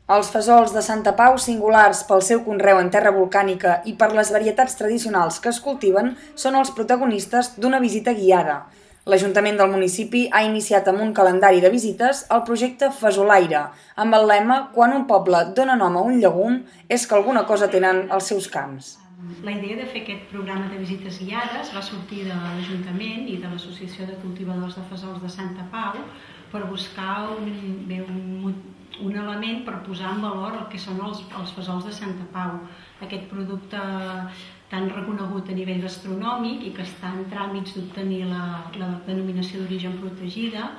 Els fesols de Santa Pau, singulars pel seu conreu en terra volcànica i per les varietats tradicionals que es cultiven, són els protagonistes d'una visita guiada. L'Ajuntament del municipi ha iniciat amb un calendari de visites el projecte Fesolaire, amb el lema «Quan un poble dona nom a un llegum és que alguna cosa tenen als seus camps». La idea de fer aquest programa de visites guiades va sortir de l'Ajuntament i de l'Associació de Cultivadors de Fesols de Santa Pau per buscar un element per posar en valor el que són els fesols de Santa Pau, aquest producte tan reconegut a nivell gastronòmic i que està en tràmits d'obtenir la denominació d'origen protegida.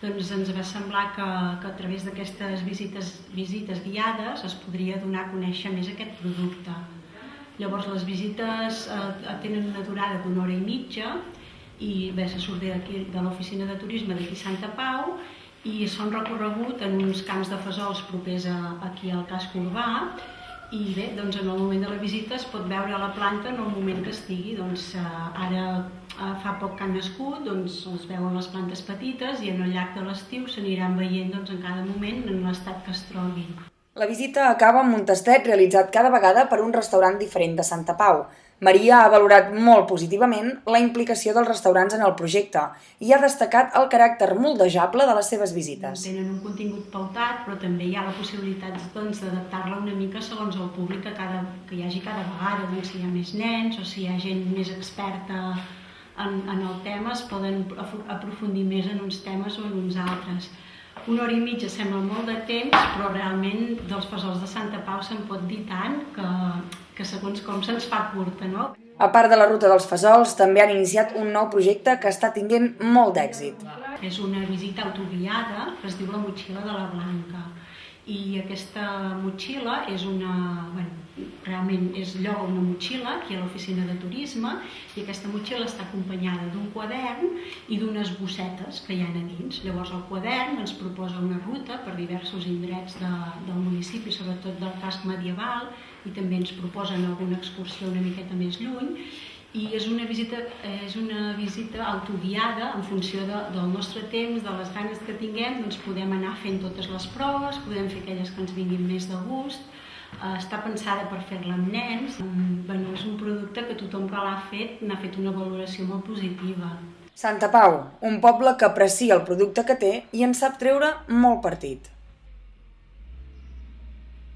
Doncs ens va semblar que a través d'aquestes visites guiades es podria donar a conèixer més aquest producte. Llavors les visites tenen una durada d'1 hora i mitja i se surt d'aquí de l'oficina de turisme d'aquí Santa Pau i són recorregut en uns camps de fesols propers aquí al casc urbà i bé, doncs en el moment de la visita es pot veure la planta en el moment que estigui. Doncs ara fa poc que han nascut, doncs es veuen les plantes petites i en el llarg de l'estiu s'aniran veient en cada moment en l'estat que es trobi. La visita acaba amb un tastet realitzat cada vegada per un restaurant diferent de Santa Pau. Maria ha valorat molt positivament la implicació dels restaurants en el projecte i ha destacat el caràcter moldejable de les seves visites. Tenen un contingut pautat, però també hi ha la possibilitat d'adaptar-la una mica segons el públic que hi hagi cada vegada. Si hi ha més nens o si hi ha gent més experta en el tema, es poden aprofundir més en uns temes o en uns altres. 1 hora i mitja sembla molt de temps, però realment dels fesols de Santa Pau se'n pot dir tant que segons com se'ns fa curta, no? A part de la ruta dels fesols, també han iniciat un nou projecte que està tinguent molt d'èxit. És una visita autoguiada que es diu la Motxilla de la Blanca. I aquesta motxilla realment lloga una motxilla aquí a l'oficina de turisme i aquesta motxilla està acompanyada d'un quadern i d'unes bossetes que hi ha a dins. Llavors el quadern ens proposa una ruta per diversos indrets del municipi, sobretot del casc medieval, i també ens proposen alguna excursió una miqueta més lluny. I és una visita autoguiada en funció del nostre temps, de les ganes que tinguem, doncs podem anar fent totes les proves, podem fer aquelles que ens vinguin més de gust. Està pensada per fer-la amb nens. És un producte que tothom que l'ha fet n'ha fet una valoració molt positiva. Santa Pau, un poble que aprecia el producte que té i en sap treure molt partit.